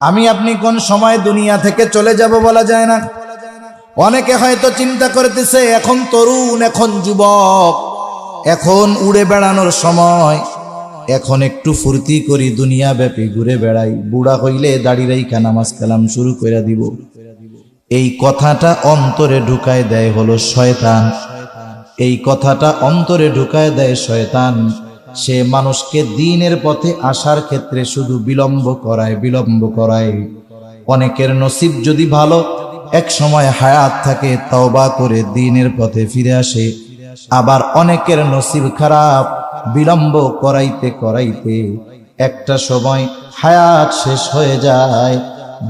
আমি আপনি কোন সময় দুনিয়া থেকে চলে যাব বলা যায় না। অনেকে হয়তো চিন্তা করতেছে এখন তরুণ, এখন যুবক, এখন উড়ে বেড়ানোর সময়, এখন একটু ফুর্তি করি, দুনিয়া ব্যাপী ঘুরে বেড়াই, বুড়া হইলে দাড়ি রাইখা নামাজ কালাম শুরু করে দিব। এই কথাটা অন্তরে ঢুকায় দেয় হলো শয়তান। এই কথাটা অন্তরে ঢুকায় দেয় শয়তান। সে মানুষকে দ্বীনের পথে আসার ক্ষেত্রে শুধু বিলম্ব করায়। অনেকের নসিব যদি ভালো, এক সময় হায়াত থাকে, তওবা করে দ্বীনের পথে ফিরে আসে। আবার অনেকের নসিব খারাপ, বিলম্ব করাইতে একটা সময় হায়াত শেষ হয়ে যায়,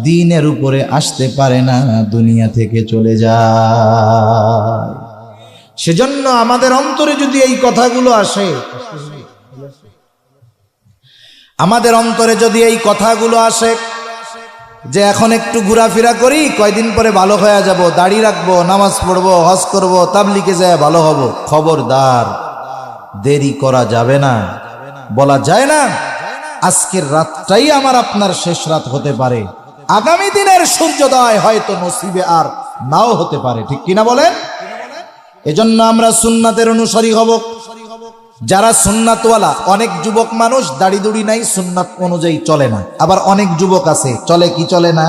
দ্বীনের উপরে আসতে পারে না, দুনিয়া থেকে চলে যায়। সেজন্য আমাদের অন্তরে যদি এই কথাগুলো আসে, আমাদের অন্তরে যদি এই কথাগুলো আসে যে এখন একটু ঘোরাফেরা করি, কয়দিন পরে ভালো হয়ে যাব, দাড়ি রাখবো, নামাজ পড়বো, হজ করবো, তাবলিগে যায় ভালো হব, খবরদার, দেরি করা যাবে না। বলা যায় না আজকের রাতটাই আমার আপনার শেষ রাত হতে পারে, আগামী দিনের সূর্যোদয় হয়তো নসিবে আর নাও হতে পারে, ঠিক কিনা বলেন? এজন্য আমরা সুন্নাতের অনুসারী হব। যারা সুন্নাতওয়ালা, অনেক যুবক মানুষ দাড়ি দুড়ি নাই, সুন্নাত অনুযায়ী চলে না। আবার অনেক যুবক আছে চলে কি চলে না,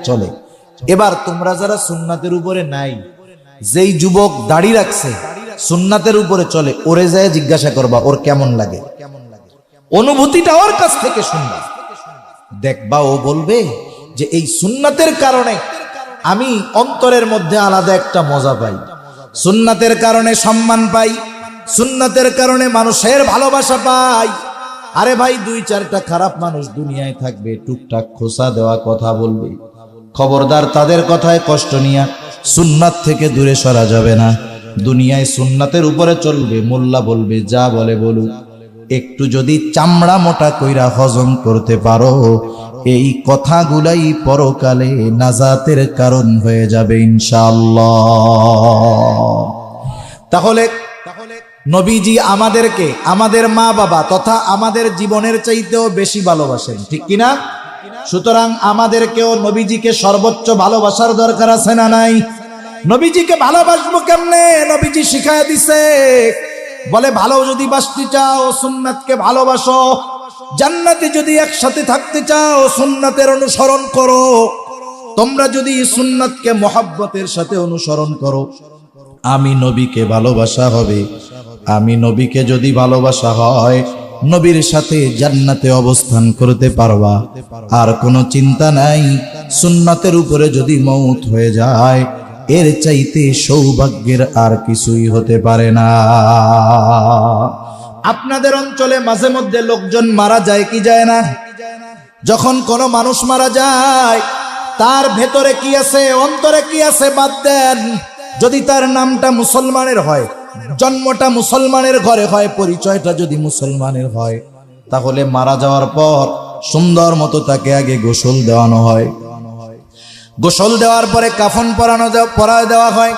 চলে। এবার তোমরা যারা সুন্নাতের উপরে নাই, যেই যুবক দাড়ি রাখছে, সুন্নাতের উপরে চলে, ওরে যায় জিজ্ঞাসা করবা ওর কেমন লাগে, অনুভূতিটা ওর কাছ থেকে শুনবা, দেখবা ও বলবে যে এই সুন্নাতের কারণে আমি অন্তরের মধ্যে আলাদা একটা মজা পাই, সুন্নাতের কারণে সম্মান পাই, সুন্নাতের কারণে মানুষের ভালোবাসা পাই। আরে ভাই, দুই চারটা খারাপ মানুষ দুনিয়ায় থাকবে, টুকটাক খোসা দেওয়া কথা বলবে, খবরদার তাদের কথায় কষ্ট নিয়া সুন্নাত থেকে দূরে সরা যাবে না। দুনিয়ায় সুন্নাতের উপরে চলবে, মোল্লা বলবে যা বলে বলুক, একটু যদি চামড়া মোটা কইরা হজম করতে পারো, এই কথাগুলাই পরকালে নাজাতের কারণ হয়ে যাবে ইনশাআল্লাহ। তাহলে নবীজি আমাদেরকে আমাদের মা বাবা তথা আমাদের জীবনের চাইতেও বেশি ভালোবাসেন, ঠিক কিনা? সুতরাং আমাদেরকেও নবীজিকে সর্বোচ্চ ভালোবাসার দরকার আছে না নাই? নবীজিকে ভালোবাসবো কেমনে? নবীজি শিখায় দিছে, বলে ভালো যদি বাসতে চাও সুন্নাতকে ভালোবাসো, জান্নাতে যদি একসাথে থাকতে চাও সুন্নাতের অনুসরণ করো। তোমরা যদি সুন্নাতকে মহব্বতের সাথে অনুসরণ করো, আমি নবীকে ভালোবাসা হবে। আমি নবীকে যদি ভালোবাসা হয়, নবীর সাথে জান্নাতে অবস্থান করতে পারবা, আর কোনো চিন্তা নাই। সুন্নাতের উপরে যদি মওত হয়ে যায়, এর চাইতে সৌভাগ্যের আর কিছুই হতে পারে না। আপনাদের অঞ্চলে মাঝে মধ্যে লোকজন মারা যায় কি যায় না? যখন কোনো মানুষ মারা যায়, তার ভেতরে কি আছে, অন্তরে কি আছে বাদ দেন। যদি তার নামটা মুসলমানের হয়, জন্মটা মুসলমানের ঘরে হয়, পরিচয়টা যদি মুসলমানের হয়, তাহলে মারা যাওয়ার পর সুন্দর মতো তাকে আগে গোসল দেওয়ানো হয়। গোসল দেওয়ার পরে কাফন পরায় দেওয়া হয়।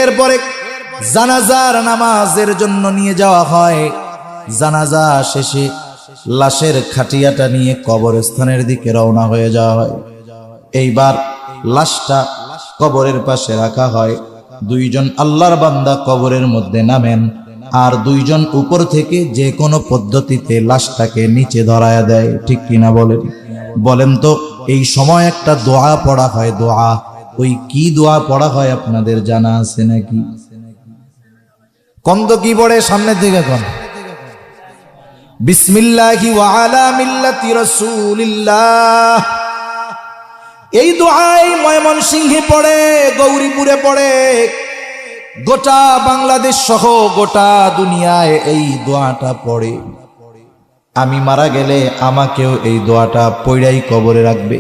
এরপরে জানাজার নামাজের জন্য নিয়ে যাওয়া হয়। জানাজা শেষে লাশের খাটিয়াটা নিয়ে কবরস্থানের দিকে রওনা হয়ে যাওয়া হয়। এইবার লাশটা কবরের পাশে রাখা হয়। দুইজন আল্লাহর বান্দা কবরের মধ্যে নামেন, আর দুইজন উপর থেকে যে কোনো পদ্ধতিতে লাশটাকে নিচে ধরায়া দেয়, ঠিক কিনা বলেন? বলেন তো এই সময় একটা দোয়া পড়া হয়, দোয়া। ওই কি দোয়া পড়া হয় আপনাদের জানা আছে নাকি? কোন তো কি পড়ে? সামনের দিকে কোন? বিসমিল্লাহি ওয়া আলা মিল্লাতি রাসূলিল্লাহ। এই দোয়াই ময়মনসিংহে পড়ে, গৌরীপুরে পড়ে, গোটা বাংলাদেশ সহ গোটা দুনিয়ায় এই দোয়াটা পড়ে। আমি মারা গেলে আমাকেও এই দোয়াটা পড়াই কবরে রাখবে।